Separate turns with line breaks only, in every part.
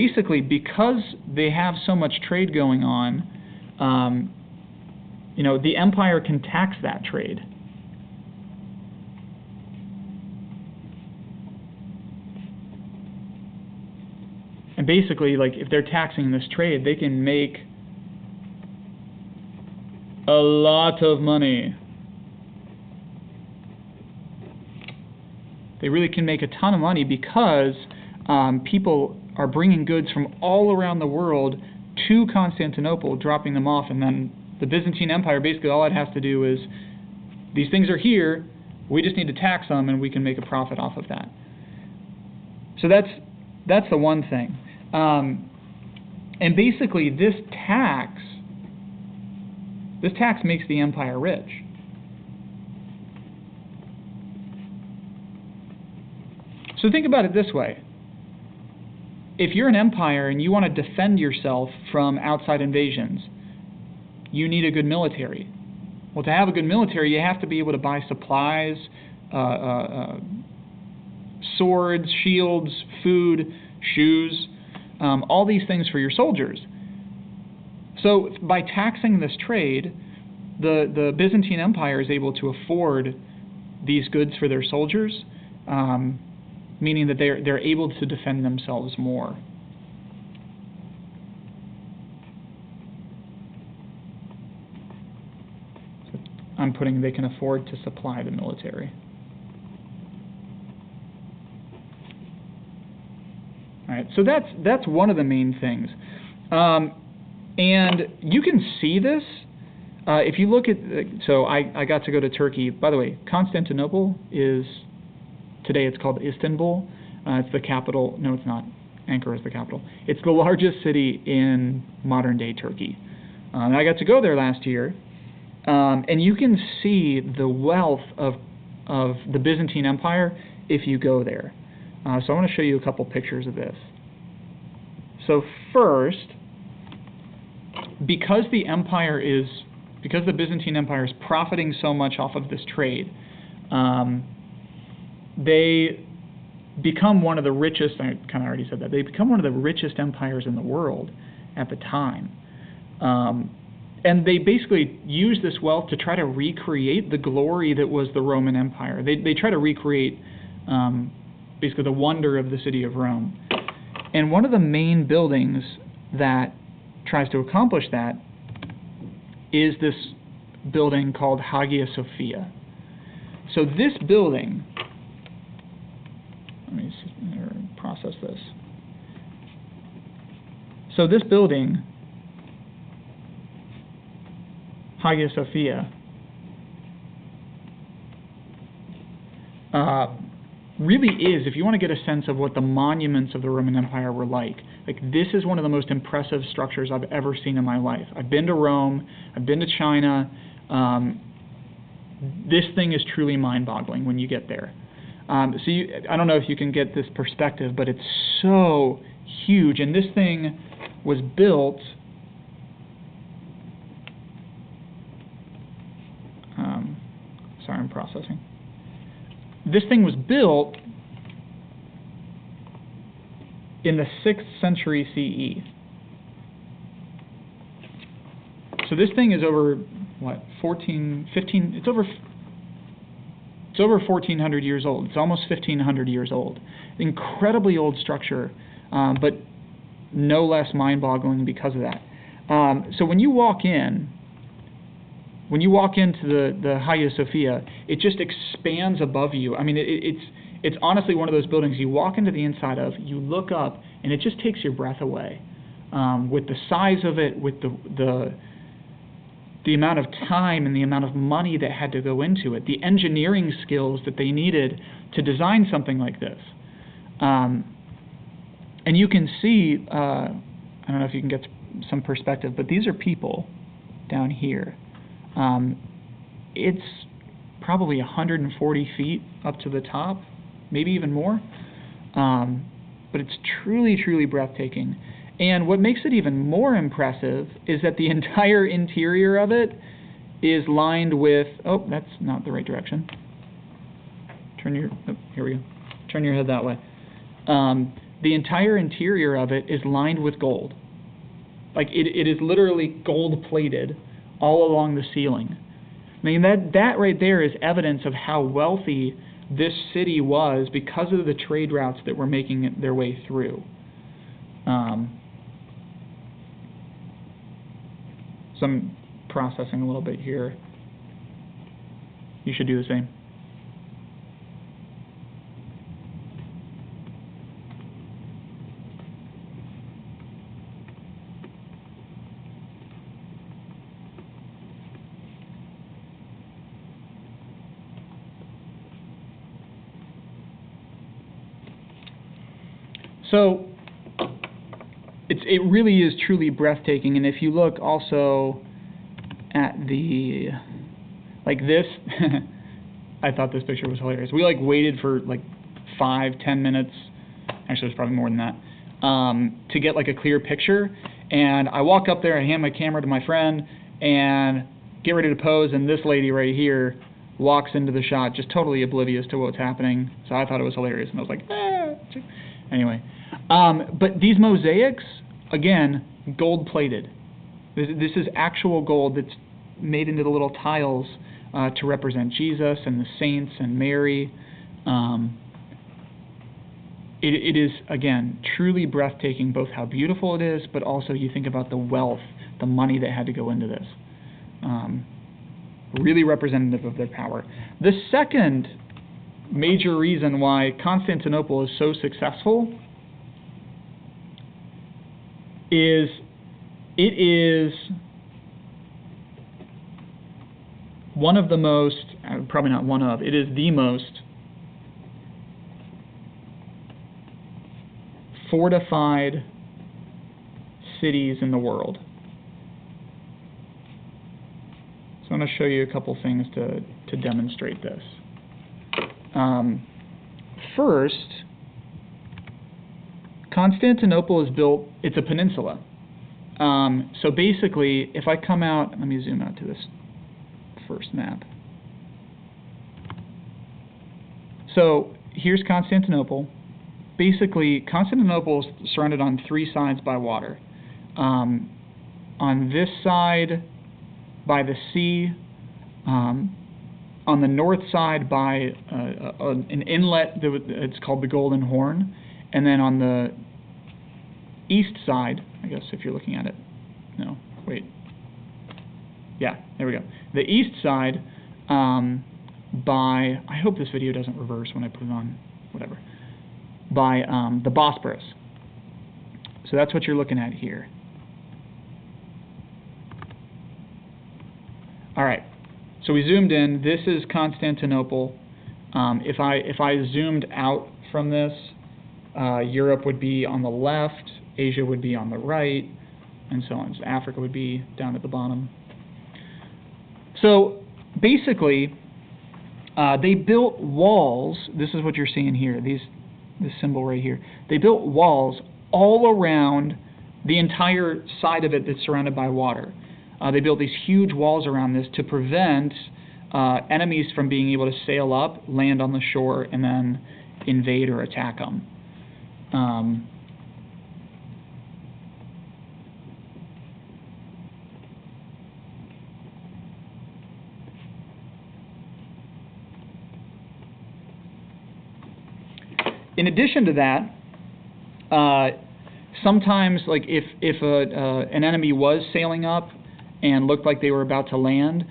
basically, because they have so much trade going on, the empire can tax that trade. And basically, like, if they're taxing this trade, they can make a lot of money. They really can make a ton of money because people are bringing goods from all around the world to Constantinople, dropping them off, and then the Byzantine Empire, basically all it has to do is, these things are here, we just need to tax them, and we can make a profit off of that. So that's the one thing. And basically, this tax makes the empire rich. So think about it this way. If you're an empire and you want to defend yourself from outside invasions, you need a good military. Well, to have a good military, you have to be able to buy supplies, swords, shields, food, shoes, all these things for your soldiers. So by taxing this trade, the Byzantine Empire is able to afford these goods for their soldiers, meaning that they're able to defend themselves more. So I'm putting they can afford to supply the military. All right, so that's one of the main things. And you can see this if you look at, so I got to go to Turkey. By the way, Constantinople is, today it's called Istanbul. It's the capital. No, it's not. Ankara is the capital. It's the largest city in modern-day Turkey. And I got to go there last year, and you can see the wealth of the Byzantine Empire if you go there. So I want to show you a couple pictures of this. So first, because the Byzantine Empire is profiting so much off of this trade, they become one of the richest, I kind of already said that, they become one of the richest empires in the world at the time. And they basically use this wealth to try to recreate the glory that was the Roman Empire. They try to recreate basically the wonder of the city of Rome. And one of the main buildings that tries to accomplish that is this building called Hagia Sophia. So this building, let me process this. So this building, Hagia Sophia, really is, if you want to get a sense of what the monuments of the Roman Empire were like, this is one of the most impressive structures I've ever seen in my life. I've been to Rome, I've been to China. This thing is truly mind-boggling when you get there. I don't know if you can get this perspective, but it's so huge. And this thing was built, sorry, I'm processing. This thing was built in the 6th century CE. So this thing is over, what, 15, it's over 1,400 years old. It's almost 1,500 years old. Incredibly old structure, but no less mind-boggling because of that. So when you walk into the Hagia Sophia, it just expands above you. I mean, it's honestly one of those buildings you walk into the inside of, you look up, and it just takes your breath away. With the size of it, with the amount of time and the amount of money that had to go into it, the engineering skills that they needed to design something like this. And you can see, I don't know if you can get some perspective, but these are people down here. It's probably 140 feet up to the top, maybe even more. But it's truly, truly breathtaking. And what makes it even more impressive is that the entire interior of it is lined with, oh, that's not the right direction. Here we go. Turn your head that way. the entire interior of it is lined with gold. Like it is literally gold plated all along the ceiling. I mean, that right there is evidence of how wealthy this city was because of the trade routes that were making their way through. So I'm processing a little bit here. You should do the same. So it really is truly breathtaking, and if you look also at the, like this, I thought this picture was hilarious. We like waited for like 5-10 minutes, actually it was probably more than that, to get like a clear picture, and I walk up there, I hand my camera to my friend, and get ready to pose, and this lady right here walks into the shot just totally oblivious to what's happening, so I thought it was hilarious, and I was like, ah. Anyway. But these mosaics, again, gold-plated. This is actual gold that's made into the little tiles to represent Jesus and the saints and Mary. It is, again, truly breathtaking, both how beautiful it is, but also you think about the wealth, the money that had to go into this. Really representative of their power. The second major reason why Constantinople is so successful is it is one of the most, probably not one of, it is the most fortified cities in the world. So I'm going to show you a couple things to demonstrate this. First, Constantinople is built, it's a peninsula. So basically, if I come out, let me zoom out to this first map. So here's Constantinople. Basically, Constantinople is surrounded on 3 sides by water. On this side, by the sea. On the north side by an inlet, it's called the Golden Horn, and then on the east side, I guess if you're looking at it, no, wait, yeah, there we go. The east side by, I hope this video doesn't reverse when I put it on, whatever, by the Bosporus. So that's what you're looking at here. All right. So we zoomed in. This is Constantinople. If I zoomed out from this, Europe would be on the left, Asia would be on the right, and so on. So Africa would be down at the bottom. So basically, they built walls. This is what you're seeing here. This symbol right here. They built walls all around the entire side of it that's surrounded by water. They built these huge walls around this to prevent enemies from being able to sail up, land on the shore, and then invade or attack them. In addition to that, sometimes, like if an enemy was sailing up and looked like they were about to land,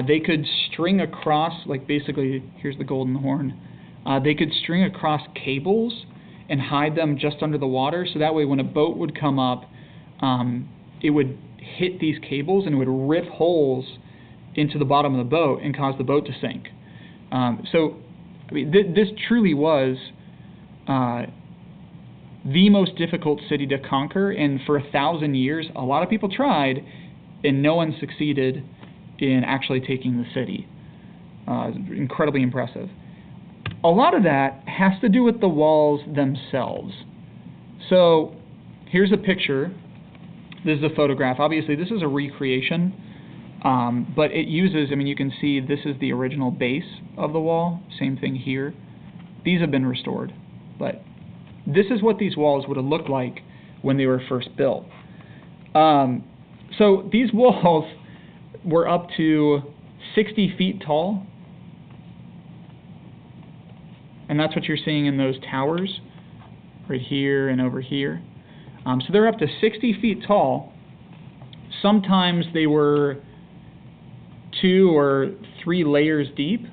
they could string across, like basically, here's the Golden Horn, they could string across cables and hide them just under the water, so that way when a boat would come up, it would hit these cables and it would rip holes into the bottom of the boat and cause the boat to sink. So, I mean, this truly was the most difficult city to conquer, and for 1,000 years, a lot of people tried, and no one succeeded in actually taking the city. Incredibly impressive. A lot of that has to do with the walls themselves. So here's a picture. This is a photograph. Obviously, this is a recreation, but it uses, I mean, you can see this is the original base of the wall. Same thing here. These have been restored, but this is what these walls would have looked like when they were first built. So these walls were up to 60 feet tall, and that's what you're seeing in those towers right here and over here. So they're up to 60 feet tall. Sometimes they were 2 or 3 layers deep,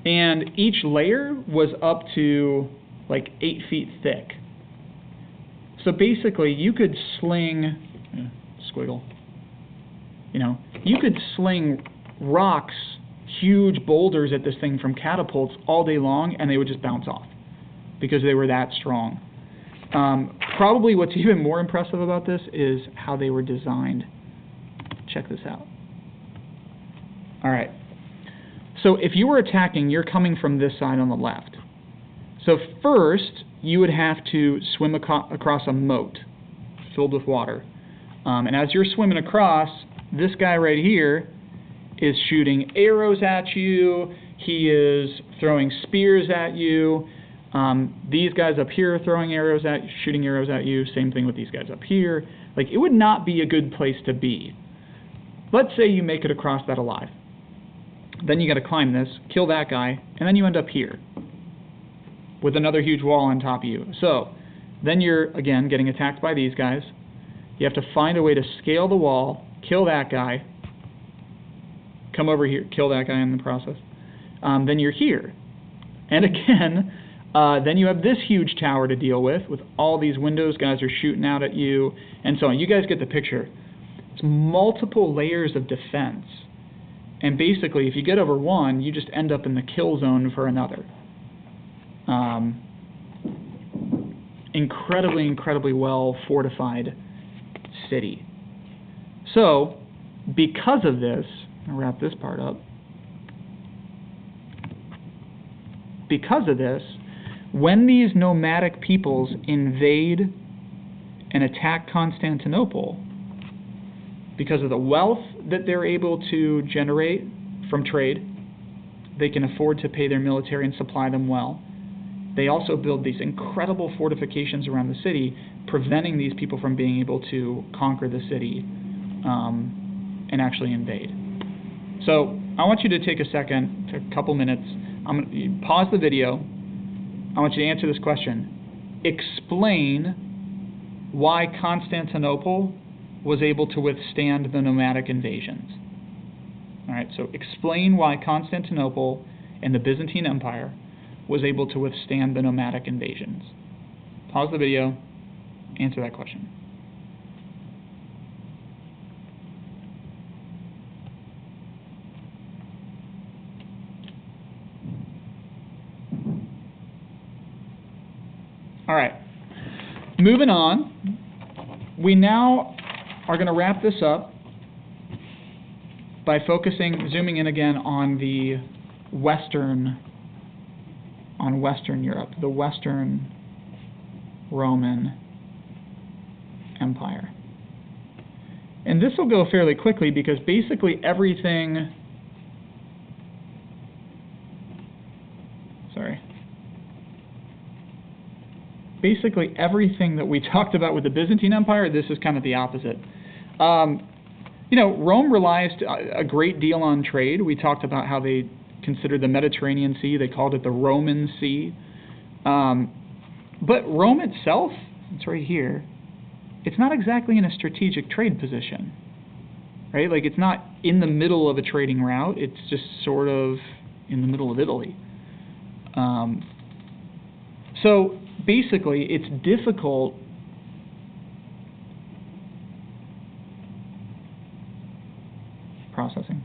and each layer was up to like 8 feet thick. So basically you could sling, squiggle, you could sling rocks, huge boulders at this thing from catapults all day long, and they would just bounce off because they were that strong. Probably what's even more impressive about this is how they were designed. Check this out. All right. So if you were attacking, you're coming from this side on the left. So first, you would have to swim across a moat filled with water. And as you're swimming across, this guy right here is shooting arrows at you. He is throwing spears at you. These guys up here are throwing arrows at you, shooting arrows at you. Same thing with these guys up here. Like, it would not be a good place to be. Let's say you make it across that alive. Then you got to climb this, kill that guy, and then you end up here with another huge wall on top of you. So then you're, again, getting attacked by these guys. You have to find a way to scale the wall, kill that guy, come over here, kill that guy in the process. Then you're here. And again, then you have this huge tower to deal with all these windows. Guys are shooting out at you, and so on. You guys get the picture. It's multiple layers of defense. And basically, if you get over one, you just end up in the kill zone for another. Incredibly, incredibly well fortified city. So, because of this, I'll wrap this part up. Because of this, when these nomadic peoples invade and attack Constantinople, because of the wealth that they're able to generate from trade, they can afford to pay their military and supply them well. They also build these incredible fortifications around the city, preventing these people from being able to conquer the city and actually invade. So I want you to take a second, a couple minutes. I'm going to pause the video. I want you to answer this question. Explain why Constantinople was able to withstand the nomadic invasions. All right, so explain why Constantinople and the Byzantine Empire was able to withstand the nomadic invasions. Pause the video, answer that question. All right, moving on. We now are going to wrap this up by zooming in again on the Western Europe, the Western Roman Empire. And this will go fairly quickly because basically everything, basically everything that we talked about with the Byzantine Empire, this is kind of the opposite. Rome relies a great deal on trade. We talked about how they considered the Mediterranean Sea, they called it the Roman Sea. But Rome itself, it's right here, it's not exactly in a strategic trade position, right? Like, it's not in the middle of a trading route, it's just sort of in the middle of Italy. So basically, it's difficult processing.